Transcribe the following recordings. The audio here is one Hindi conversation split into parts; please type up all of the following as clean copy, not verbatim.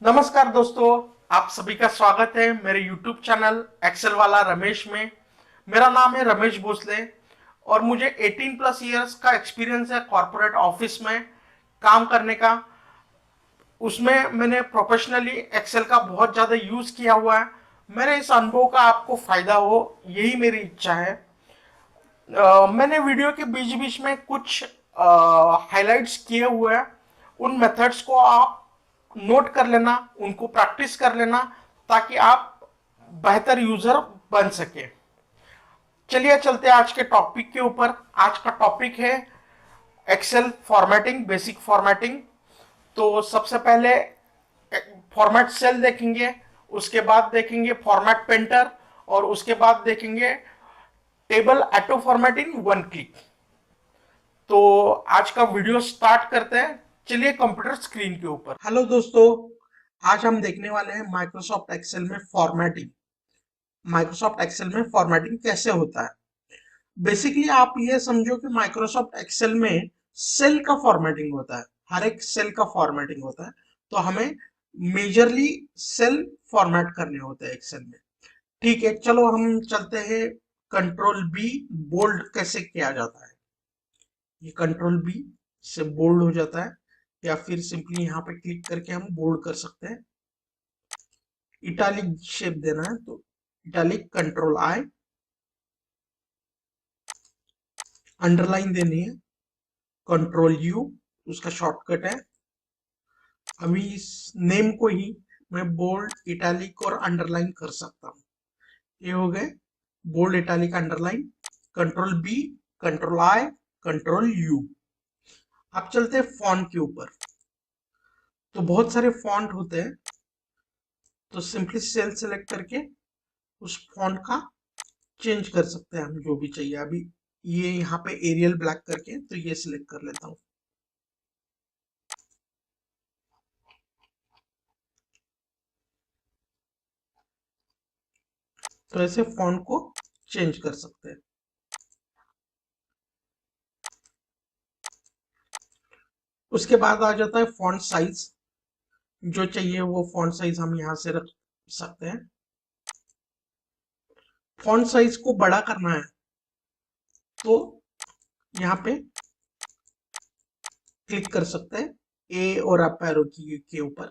नमस्कार दोस्तों, आप सभी का स्वागत है मेरे YouTube चैनल एक्सेल वाला रमेश में। मेरा नाम है रमेश भोसले और मुझे 18 प्लस इयर्स का एक्सपीरियंस है कॉर्पोरेट ऑफिस में काम करने का। उसमें मैंने प्रोफेशनली एक्सेल का बहुत ज़्यादा यूज़ किया हुआ है। मेरे इस अनुभव का आपको फ़ायदा हो, यही मेरी इच्छा है। मैंने वीडियो के बीच बीच में कुछ हाइलाइट्स किए हुए हैं। उन मेथड्स को आप नोट कर लेना, उनको प्रैक्टिस कर लेना, ताकि आप बेहतर यूजर बन सके। चलिए चलते हैं आज के टॉपिक के ऊपर। आज का टॉपिक है एक्सेल फॉर्मेटिंग, बेसिक फॉर्मेटिंग। तो सबसे पहले फॉर्मेट सेल देखेंगे, उसके बाद देखेंगे फॉर्मेट पेंटर, और उसके बाद देखेंगे table auto format in one click. तो आज का वीडियो स्टार्ट करते हैं। चलिए कंप्यूटर स्क्रीन के ऊपर। हेलो दोस्तों, आज हम देखने वाले हैं माइक्रोसॉफ्ट एक्सेल में फॉर्मेटिंग। माइक्रोसॉफ्ट एक्सेल में फॉर्मेटिंग कैसे होता है। बेसिकली आप ये समझो कि माइक्रोसॉफ्ट एक्सेल में सेल का फॉर्मेटिंग होता है, हर एक सेल का फॉर्मेटिंग होता है। तो हमें मेजरली सेल फॉर्मेट करने होते हैं एक्सेल में। ठीक है, चलो हम चलते हैं। कंट्रोल बी बोल्ड कैसे किया जाता है। ये कंट्रोल बी से बोल्ड हो जाता है, या फिर सिंपली यहाँ पे क्लिक करके हम बोल्ड कर सकते हैं। इटालिक शेप देना है तो इटालिक कंट्रोल आई, अंडरलाइन देनी है कंट्रोल यू, उसका शॉर्टकट है। अभी इस नेम को ही मैं बोल्ड, इटालिक और अंडरलाइन कर सकता हूँ। ये हो गए bold, italic, underline. Control B, control I, control U. अब चलते हैं फॉन्ट के ऊपर। तो बहुत सारे फॉन्ट होते हैं, तो सिंपली सेल सेलेक्ट करके उस फॉन्ट का चेंज कर सकते हैं हम, जो भी चाहिए। अभी ये यहाँ पे एरियल ब्लैक करके, तो ये सिलेक्ट कर लेता हूँ। तो ऐसे फॉन्ट को चेंज कर सकते हैं। उसके बाद आ जाता है फॉन्ट साइज। जो चाहिए वो फॉन्ट साइज हम यहाँ से रख सकते हैं। फॉन्ट साइज को बड़ा करना है तो यहाँ पे क्लिक कर सकते हैं, ए और अप एरो की के ऊपर,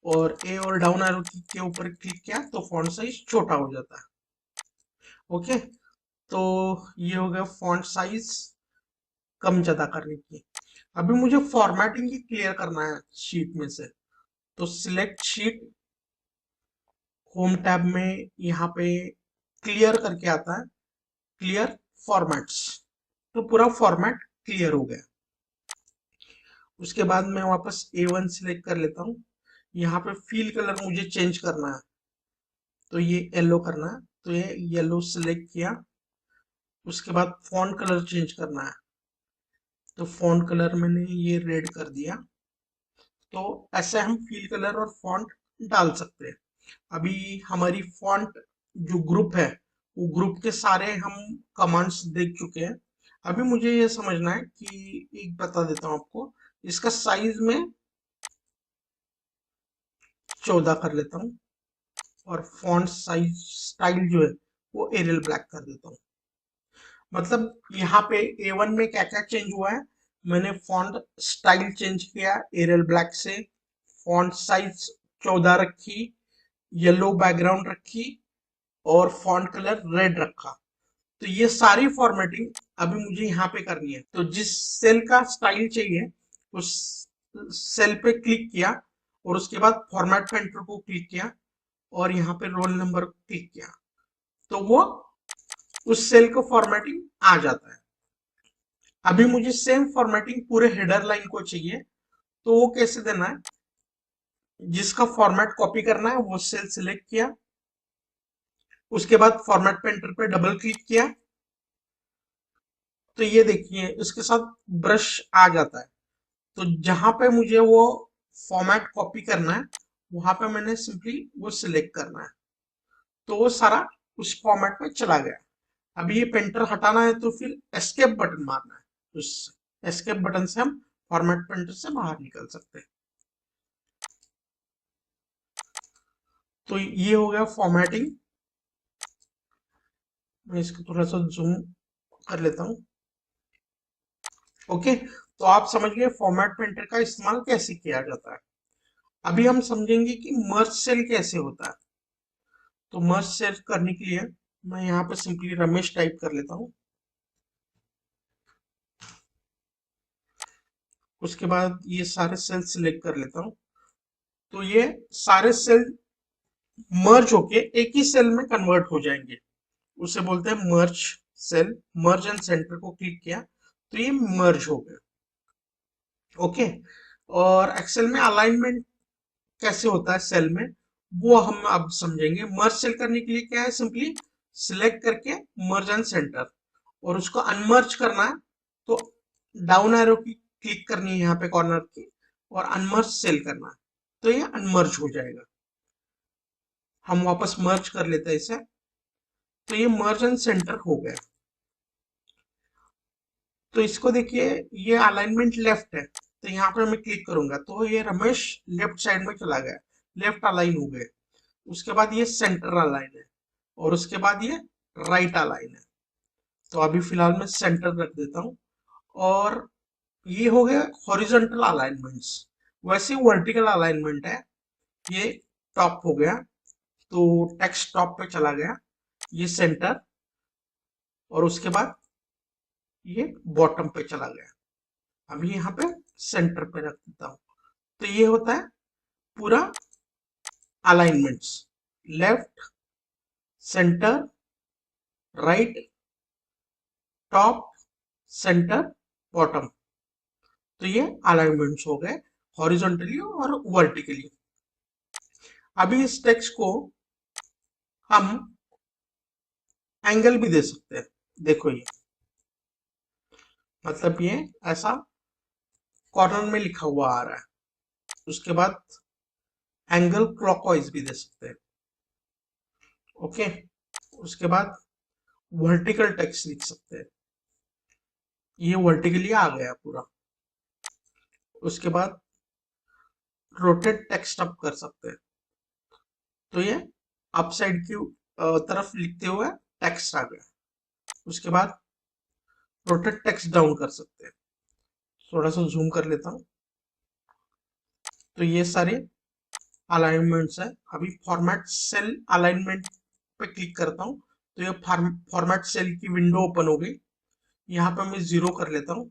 और ए और डाउन एरो की के ऊपर क्लिक किया तो फॉन्ट साइज छोटा हो जाता है। ओके, तो ये हो गया फॉन्ट साइज कम ज्यादा करने की। अभी मुझे फॉर्मेटिंग ही क्लियर करना है शीट में से। तो सिलेक्ट शीट, होम टैब में यहाँ पे क्लियर करके आता है, क्लियर फॉर्मेट्स। तो पूरा फॉर्मेट क्लियर हो गया। उसके बाद मैं वापस A1 सिलेक्ट कर लेता हूँ। यहाँ पे फील कलर मुझे चेंज करना है, तो ये येलो करना है, तो ये येलो सिलेक्ट किया। उसके बाद फॉन्ट कलर चेंज करना है, तो फॉन्ट कलर मैंने ये रेड कर दिया। तो ऐसे हम फील कलर और फॉन्ट डाल सकते हैं। अभी हमारी फॉन्ट जो ग्रुप है, वो ग्रुप के सारे हम कमांड्स देख चुके हैं। अभी मुझे ये समझना है कि, एक बता देता हूँ आपको, इसका साइज में 14 कर लेता हूँ, और फॉन्ट साइज स्टाइल जो है वो एरियल ब्लैक कर देता हूँ। मतलब यहाँ पे A1 में क्या क्या चेंज हुआ है। मैंने फॉन्ट स्टाइल चेंज किया एरियल ब्लैक से, फॉन्ट साइज 14 रखी, येलो बैकग्राउंड रखी, और फॉन्ट कलर रेड रखा। तो ये सारी फॉर्मेटिंग अभी मुझे यहाँ पे करनी है। तो जिस सेल का स्टाइल चाहिए उस सेल पे क्लिक किया, और उसके बाद फॉर्मेट पेंटर को क्लिक किया, और यहाँ पे रोल नंबर क्लिक किया, तो वो उस सेल को फॉर्मेटिंग आ जाता है। अभी मुझे सेम फॉर्मेटिंग पूरे हेडर लाइन को चाहिए, तो वो कैसे देना है। जिसका फॉर्मेट कॉपी करना है वो सेल सिलेक्ट किया, उसके बाद फॉर्मेट पेंटर पे डबल क्लिक किया, तो ये देखिए इसके साथ ब्रश आ जाता है। तो जहां पे मुझे वो फॉर्मेट कॉपी करना है, वहां पे मैंने सिंपली वो सिलेक्ट करना है, तो वो सारा उस फॉर्मेट में चला गया। अभी ये पेंटर हटाना है तो फिर एस्केप बटन मारना है। उस एस्केप बटन से हम फॉर्मेट पेंटर से बाहर निकल सकते हैं। तो ये हो गया फॉर्मेटिंग। मैं इसको थोड़ा सा जूम कर लेता हूँ। ओके, तो आप समझ गए फॉर्मेट प्रिंटर का इस्तेमाल कैसे किया जाता है। अभी हम समझेंगे कि मर्ज सेल कैसे होता है। तो मर्ज सेल करने के लिए मैं यहाँ पे सिंपली रमेश टाइप कर लेता हूँ। उसके बाद ये सारे सेल सिलेक्ट कर लेता हूँ। तो ये सारे सेल मर्ज होके एक ही सेल में कन्वर्ट हो जाएंगे, उसे बोलते हैं merge cell. Merge and centre को क्लिक किया तो ये मर्ज हो गया। ओके, और एक्सेल में अलाइनमेंट कैसे होता है सेल में, वो हम अब समझेंगे। मर्ज सेल करने के लिए क्या है, सिंपली सिलेक्ट करके मर्ज एंड सेंटर, और उसको अनमर्ज करना है तो डाउन एरो की क्लिक करनी है यहाँ पे कॉर्नर की, और अनमर्ज सेल करना है तो ये अनमर्ज हो जाएगा। हम वापस मर्ज कर लेते हैं इसे, तो ये मर्ज एंड सेंटर हो गया। तो इसको देखिए, ये अलाइनमेंट लेफ्ट है, तो यहाँ पे मैं क्लिक करूंगा तो ये रमेश लेफ्ट साइड में चला गया, लेफ्ट अलाइन हो गए। उसके बाद ये सेंटर अलाइन है, और उसके बाद ये राइट अलाइन है। तो अभी फिलहाल मैं सेंटर रख देता हूँ। और ये हो गया हॉरिजॉन्टल अलाइनमेंट्स। वैसे वर्टिकल अलाइनमेंट है, ये टॉप हो गया, तो टेक्स्ट टॉप पे चला गया, ये सेंटर, और उसके बाद ये बॉटम पे चला गया। अभी यहाँ पे सेंटर पे रख देता हूँ। तो ये होता है पूरा alignments, left, centre, right, top, centre, bottom. तो ये अलाइनमेंट्स हो गए हॉरिजॉन्टली और वर्टिकली। अभी इस टेक्स्ट को हम एंगल भी दे सकते हैं। देखो ये, मतलब ये ऐसा कॉर्नर में लिखा हुआ आ रहा है। उसके बाद एंगल क्लॉकवाइज भी दे सकते हैं। ओके, उसके बाद वर्टिकल टेक्स्ट लिख सकते हैं, ये वर्टिकली आ गया पूरा। उसके बाद रोटेट टेक्स्ट अप कर सकते हैं, तो ये अप साइड की तरफ लिखते हुए टेक्स्ट आ गया। उसके बाद रोटेट टेक्स्ट डाउन कर सकते हैं। थोड़ा सा जूम कर लेता हूँ। तो ये सारे अलाइनमेंट्स है। अभी फॉर्मेट सेल अलाइनमेंट पे क्लिक करता हूँ तो ये फॉर्मेट सेल की विंडो ओपन हो गई। यहाँ पे मैं 0 कर लेता हूँ,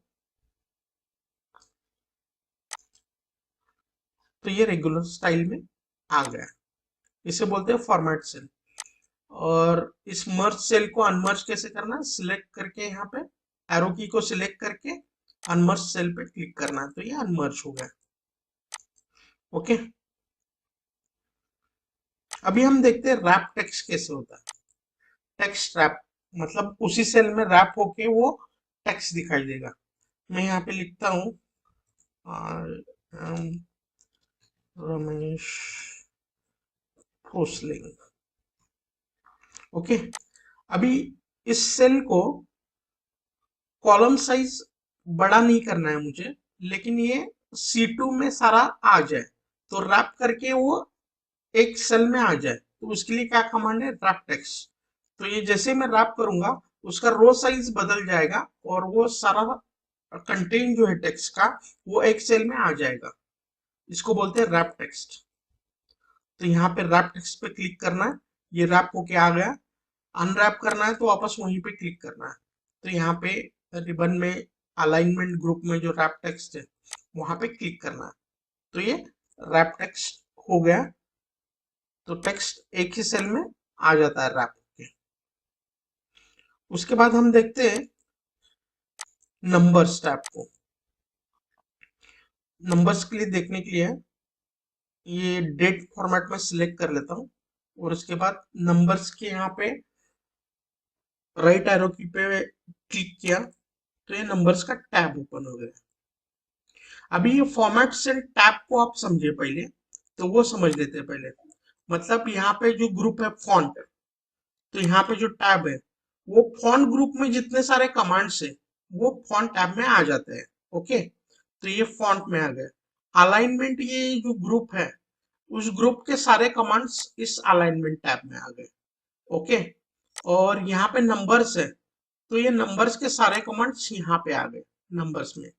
तो ये रेगुलर स्टाइल में आ गया। इसे बोलते हैं फॉर्मेट सेल। और इस मर्ज सेल को अनमर्ज कैसे करना है, सिलेक्ट करके यहाँ पे एरो की को सिलेक्ट करके अनमर्ज सेल पे क्लिक करना है, तो ये अनमर्ज हो गया। ओके, अभी हम देखते हैं रैप टेक्स्ट कैसे होता है। टेक्स्ट रैप मतलब उसी सेल में रैप होके वो टेक्स्ट दिखाई देगा। मैं यहाँ पे लिखता हूँ रमेश भोसले। ओके, अभी इस सेल को कॉलम साइज बड़ा नहीं करना है मुझे, लेकिन ये C2 में सारा आ जाए, तो रैप करके वो एक सेल में आ जाए, तो उसके लिए क्या कमांड है, रैप टेक्स्ट। तो ये जैसे मैं रैप करूंगा उसका रो साइज बदल जाएगा, और वो सारा कंटेंट जो है टेक्स्ट का वो एक सेल में आ जाएगा। इसको बोलते हैं रैप टेक्स्ट। तो यहाँ पे रैप टेक्स्ट पे क्लिक करना है, ये रैप होके आ गया। अनरैप करना है तो वापस वहीं पे क्लिक करना है। तो यहाँ पे रिबन में अलाइनमेंट ग्रुप में जो रैप टेक्स्ट है वहां पे क्लिक करना है, तो ये रैप टेक्स्ट हो गया। तो टेक्स्ट एक ही सेल में आ जाता है रैप के। उसके बाद हम देखते हैं नंबर्स टैब को। नंबर्स के लिए देखने के लिए ये डेट फॉर्मेट में सिलेक्ट कर लेता हूँ, और उसके बाद नंबर्स के यहाँ पे राइट एरो की पे क्लिक किया तो ये नंबर्स का टैब ओपन हो गया। अभी ये फॉर्मेट सेल टैब को आप समझे पहले, तो वो समझ लेते हैं पहले। मतलब यहाँ पे जो ग्रुप है फॉन्ट, तो यहाँ पे जो टैब है वो फॉन्ट ग्रुप में जितने सारे कमांड्स है वो फॉन्ट टैब में आ जाते हैं। ओके, तो ये फॉन्ट में आ गए। अलाइनमेंट, ये जो ग्रुप है उस ग्रुप के सारे कमांड्स इस अलाइनमेंट टैब में आ गए। ओके, और यहाँ पे नंबर्स है, तो ये नंबर्स के सारे कमांड्स यहाँ पे आ गए नंबर्स में।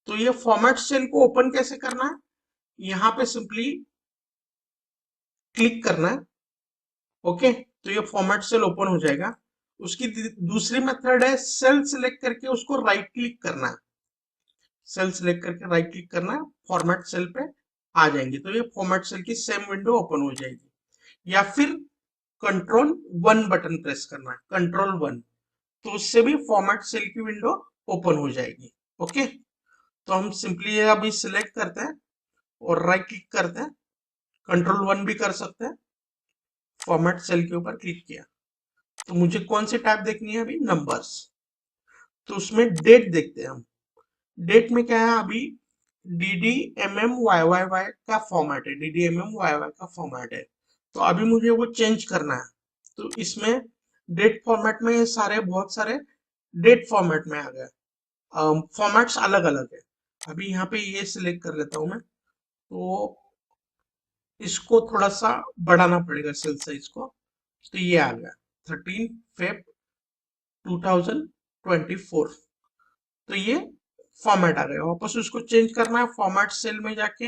तो ये फॉर्मेट सेल को ओपन कैसे करना है, यहाँ पे सिंपली क्लिक करना है। ओके, तो ये फॉर्मेट सेल ओपन हो जाएगा। उसकी दूसरी मेथड है सेल सिलेक्ट करके उसको राइट क्लिक करना है। सेल सिलेक्ट करके राइट क्लिक करना है, फॉर्मेट सेल पे आ जाएंगे, तो ये फॉर्मेट सेल की सेम विंडो ओपन हो जाएगी। या फिर कंट्रोल 1 बटन प्रेस करना है, कंट्रोल 1, तो उससे भी फॉर्मेट सेल की विंडो ओपन हो जाएगी। ओके, तो हम सिंपली ये अभी सिलेक्ट करते हैं और राइट क्लिक करते हैं, कंट्रोल 1 भी कर सकते हैं, फॉर्मेट सेल के ऊपर क्लिक किया। तो मुझे कौन सी टाइप देखनी है अभी, नंबर्स, तो उसमें डेट देखते हैं हम। डेट में क्या है अभी, DDMMYYY का फॉर्मेट है, DDMMYY का फॉर्मेट है, तो अभी मुझे वो चेंज करना है। तो इसमें डेट फॉर्मेट में ये सारे बहुत सारे डेट फॉर्मेट में आ गए, फॉर्मेट्स अलग अलग है। अभी यहाँ पे ये सिलेक्ट कर लेता हूँ मैं, तो इसको थोड़ा सा बढ़ाना पड़ेगा सेल साइज को, तो ये आ गया 13 Feb 2024। तो ये फॉर्मेट आ गया। वापस उसको चेंज करना है, फॉर्मेट सेल में जाके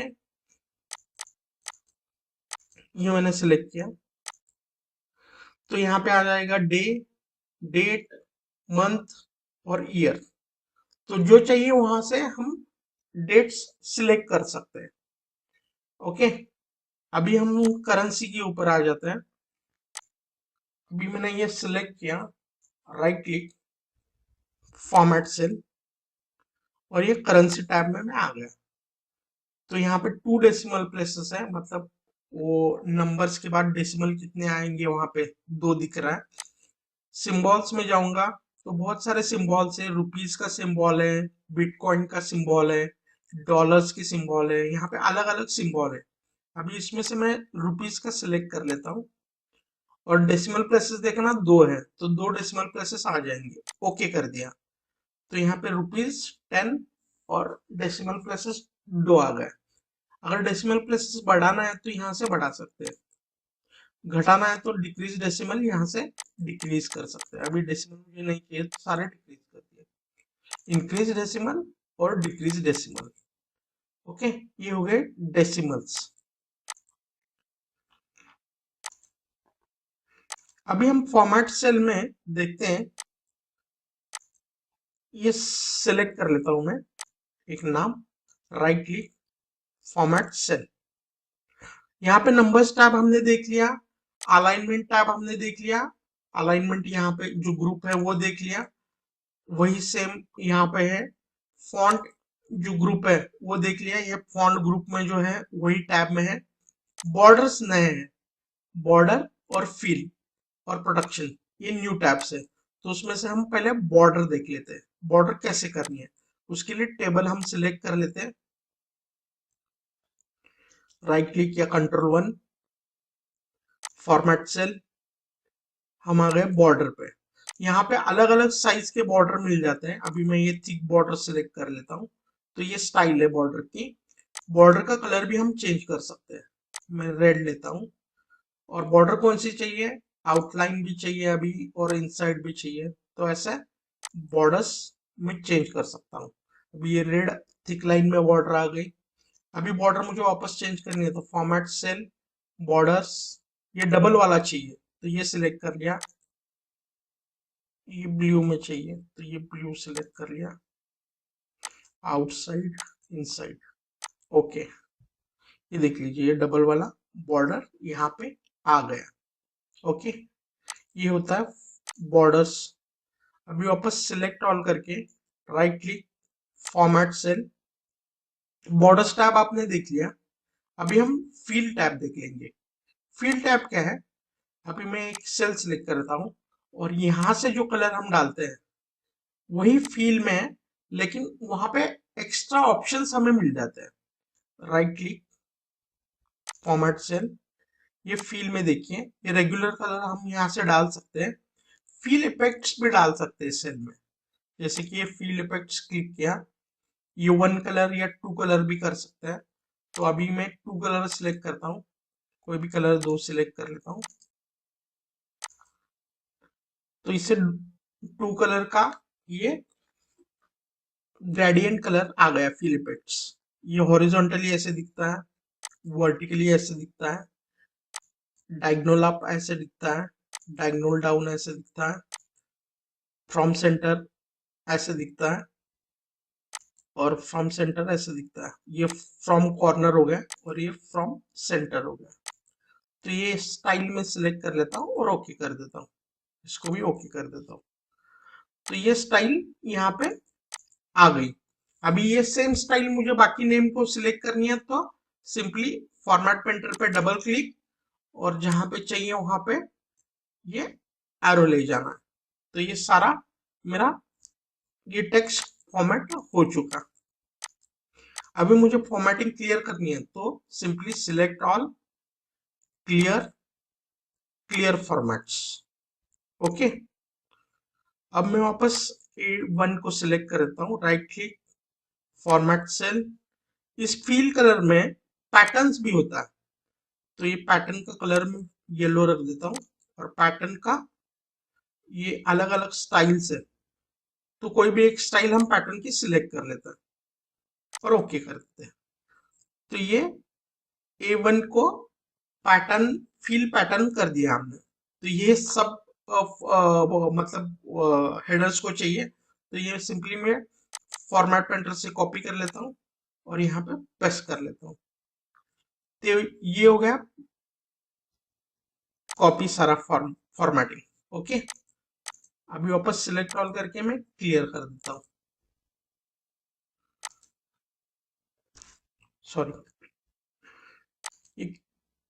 ये मैंने सिलेक्ट किया, तो यहाँ पे आ जाएगा डे, डेट, मंथ और ईयर। तो जो चाहिए वहां से हम डेट्स सिलेक्ट कर सकते हैं। ओके, अभी हम करेंसी के ऊपर आ जाते हैं। अभी मैंने ये सिलेक्ट किया, राइट क्लिक, फॉर्मेट सेल, और ये करेंसी टैब में मैं आ गया। तो यहाँ पे 2 डेसिमल प्लेसेस है, मतलब वो नंबर्स के बाद डेसिमल कितने आएंगे वहां पे 2 दिख रहा है। सिंबल्स में जाऊंगा तो बहुत सारे सिंबल्स है, रुपीस का सिंबल है, बिटकॉइन का सिंबल है, डॉलर्स की सिंबल है, यहाँ पे अलग अलग सिंबल है। अभी इसमें से मैं रुपीस का सिलेक्ट कर लेता हूँ, और डेसिमल प्लेसेस देखना 2 है, तो 2 डेसिमल प्लेसेस आ जाएंगे। ओके कर दिया, तो यहाँ पे ₹10 और डेसिमल प्लेसेस 2 आ गए। अगर डेसिमल प्लेसेस बढ़ाना है तो यहाँ से बढ़ा सकते हैं, घटाना है तो डिक्रीज डेसिमल यहाँ से डिक्रीज कर सकते हैं। अभी डेसिमल मुझे नहीं चाहिए तो सारे डिक्रीज कर दिए, इंक्रीज डेसिमल और डिक्रीज डेसिमल। ओके, ये हो गए डेसिमल्स। अभी हम फॉर्मेट सेल में देखते हैं, ये सिलेक्ट कर लेता हूं मैं एक नाम, राइट क्लिक, फॉर्मेट सेल। यहाँ पे नंबर्स टैब हमने देख लिया, अलाइनमेंट टैब हमने देख लिया, अलाइनमेंट यहाँ पे जो ग्रुप है वो देख लिया, वही सेम यहाँ पे है। फॉन्ट जो ग्रुप है वो देख लिया, ये फॉन्ट ग्रुप में जो है वही टैब में है। बॉर्डर्स नए हैं, बॉर्डर और फिल और प्रोडक्शन, ये न्यू टैब्स है। तो उसमें से हम पहले बॉर्डर देख लेते हैं, बॉर्डर कैसे करनी है। उसके लिए टेबल हम सिलेक्ट कर लेते हैं, राइट क्लिक या कंट्रोल 1, फॉर्मेट सेल, हम आ गए बॉर्डर पे। यहाँ पे अलग अलग साइज के बॉर्डर मिल जाते हैं। अभी मैं ये थिक बॉर्डर सिलेक्ट कर लेता हूँ, तो ये स्टाइल है बॉर्डर की। बॉर्डर का कलर भी हम चेंज कर सकते हैं, मैं रेड लेता हूँ। और बॉर्डर कौन सी चाहिए, आउटलाइन भी चाहिए अभी और इनसाइड भी चाहिए, तो ऐसे बॉर्डर्स में चेंज कर सकता हूँ। अभी ये रेड थिक लाइन में बॉर्डर आ गई। अभी बॉर्डर मुझे वापस चेंज करनी है, तो फॉर्मेट सेल, बॉर्डर्स, ये डबल वाला चाहिए तो ये सिलेक्ट कर लिया। ये ब्लू में चाहिए तो ये ब्लू सिलेक्ट कर लिया, आउटसाइड, इनसाइड। ओके, ये देख लीजिए, ये डबल वाला बॉर्डर यहाँ पे आ गया। ओके, ये होता है बॉर्डर्स। अभी वापस सिलेक्ट ऑल करके right click, format cell, borders tab आपने देख लिया। अभी हम फील टैब देख लेंगे। फील टैब क्या है, अभी मैं एक सेल सिलेक्ट करता हूँ और यहाँ से जो कलर हम डालते हैं वही फील में है, लेकिन वहां पे एक्स्ट्रा ऑप्शंस हमें मिल जाते हैं। राइट क्लिक, फॉर्मेट सेल, ये फील में देखिए, ये रेगुलर कलर हम यहाँ से डाल सकते हैं। फील इफेक्ट्स भी डाल सकते हैं सेल में, जैसे कि ये फील इफेक्ट्स क्लिक किया, ये 1 कलर या 2 कलर भी कर सकते हैं। तो अभी मैं 2 कलर सिलेक्ट करता हूँ, कोई भी कलर दो सिलेक्ट कर लेता हूँ। तो इससे टू कलर का ये ग्रेडियंट कलर आ गया फिल इफेक्ट्स। ये हॉरिजॉन्टली ऐसे दिखता है, वर्टिकली ऐसे दिखता है, डायगोनल अप ऐसे दिखता है, डायगोनल डाउन ऐसे दिखता है, फ्रॉम सेंटर ऐसे दिखता है, और फ्रॉम सेंटर ऐसे दिखता है। ये फ्रॉम कॉर्नर हो गया और ये फ्रॉम सेंटर हो गया। तो ये स्टाइल में सिलेक्ट कर लेता हूँ और ओके कर देता हूँ, इसको भी ओके कर देता हूँ। तो ये स्टाइल यहाँ पे आ गई। अभी ये सेम स्टाइल मुझे बाकी नेम को सिलेक्ट करनी है, तो सिंपली फॉर्मेट पेंटर पे डबल क्लिक और जहां पे चाहिए वहां पे ये एरो ले जाना है। तो ये सारा मेरा ये टेक्स्ट फॉर्मेट हो चुका। अभी मुझे फॉर्मेटिंग क्लियर करनी है, तो simply select all, clear formats. Okay, अब मैं वापस A1 को सिलेक्ट कर देता हूँ, राइट क्लिक, फॉर्मेट सेल। इस फील कलर में पैटर्न्स भी होता है, तो ये पैटर्न का कलर में येलो रख देता हूँ और पैटर्न का ये अलग अलग स्टाइल्स है, तो कोई भी एक स्टाइल हम पैटर्न की सिलेक्ट कर लेते हैं और ओके कर देते हैं। तो ये A1 को पैटर्न फील पैटर्न कर दिया हमने। तो ये सब मतलब हेडर्स को चाहिए, तो ये सिंपली मैं फॉर्मेट पेंटर से कॉपी कर लेता हूँ और यहाँ पे पेस्ट कर लेता हूँ। तो ये हो गया कॉपी सारा फॉर्मेटिंग। ओके, अभी वापस सिलेक्ट ऑल करके मैं क्लियर कर देता हूँ। सॉरी, ये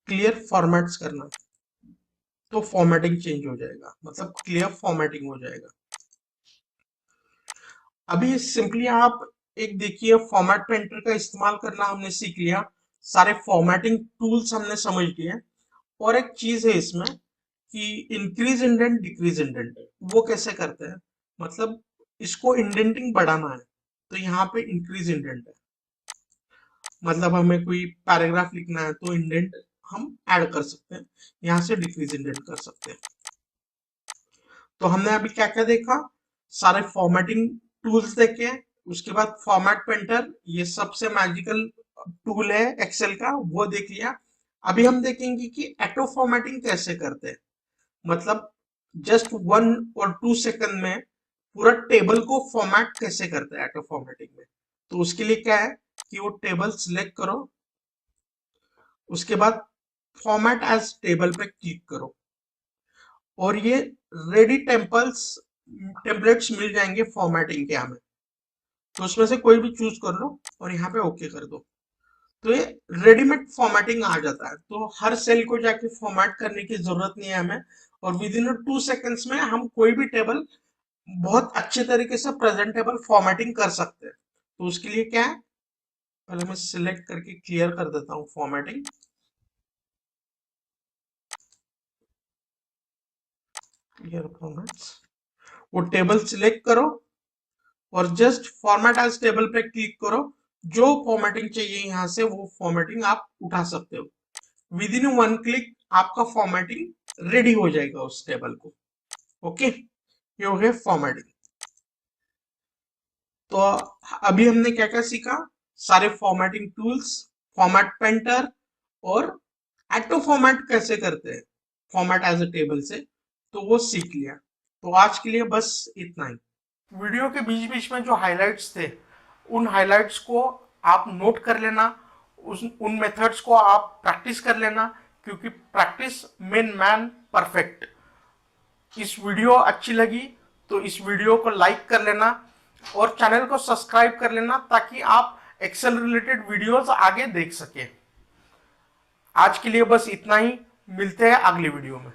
क्लियर फॉर्मेट्स करना, तो फॉर्मेटिंग चेंज हो जाएगा, मतलब क्लियर फॉर्मेटिंग हो जाएगा। अभी सिंपली आप एक देखिए, फॉर्मेट पेंटर का इस्तेमाल करना हमने सीख लिया, सारे फॉर्मेटिंग टूल्स हमने समझ लिए। और एक चीज है इसमें कि इंक्रीज इंडेंट डिक्रीज इंडेंट वो कैसे करते हैं, मतलब इसको इंडेंटिंग बढ़ाना है, तो यहाँ पे इंक्रीज इंडेंट है, मतलब हमें कोई पैराग्राफ लिखना है तो इंडेंट हम ऐड कर सकते हैं, यहाँ से डिक्रीज इंडेंट कर सकते हैं। तो हमने अभी क्या क्या देखा, सारे फॉर्मेटिंग टूल्स देखे, उसके बाद फॉर्मेट पेंटर ये सबसे मैजिकल टूल है एक्सेल का, वो देख लिया। अभी हम देखेंगे कि ऑटो फॉर्मेटिंग कैसे करते हैं, मतलब जस्ट 1 और 2 सेकंड में पूरा टेबल को फॉर्मेट कैसे करते हैं ऑटो फॉर्मेटिंग में। तो उसके लिए क्या है कि वो टेबल सिलेक्ट करो, उसके बाद फॉर्मेट एज टेबल पे क्लिक करो और ये रेडी टेम्पलेट्स मिल जाएंगे फॉर्मेटिंग के हमें, तो उसमें से कोई भी चूज कर लो और यहाँ पे ओके कर दो। तो ये रेडीमेड फॉर्मेटिंग आ जाता है, तो हर सेल को जाके फॉर्मेट करने की जरूरत नहीं है हमें, और विद इन 2 सेकेंड्स में हम कोई भी टेबल बहुत अच्छे तरीके से प्रेजेंटेबल फॉर्मेटिंग कर सकते हैं। तो उसके लिए क्या है, पहले मैं सिलेक्ट करके क्लियर कर देता हूँ फॉर्मेटिंग। क्लियर फॉर्मेट्स, वो टेबल सिलेक्ट करो और जस्ट फॉर्मेट एज टेबल पे क्लिक करो, जो फॉर्मेटिंग चाहिए यहाँ से वो फॉर्मेटिंग आप उठा सकते हो। विद इन 1 क्लिक आपका फॉर्मेटिंग रेडी हो जाएगा उस टेबल को। ओके, ये हो गया फॉर्मेटिंग। तो अभी हमने क्या क्या सीखा, सारे फॉर्मेटिंग टूल्स, फॉर्मेट पेंटर और ऑटो फॉर्मेट कैसे करते हैं फॉर्मेट एज अ टेबल से, तो वो सीख लिया। तो आज के लिए बस इतना ही। वीडियो के बीच बीच में जो हाइलाइट्स थे, उन हाइलाइट्स को आप नोट कर लेना, उन मेथड्स को आप प्रैक्टिस कर लेना, क्योंकि प्रैक्टिस मेन मैन परफेक्ट। इस वीडियो अच्छी लगी तो इस वीडियो को लाइक कर लेना और चैनल को सब्सक्राइब कर लेना, ताकि आप एक्सेल रिलेटेड वीडियोस आगे देख सके। आज के लिए बस इतना ही, मिलते हैं अगली वीडियो में।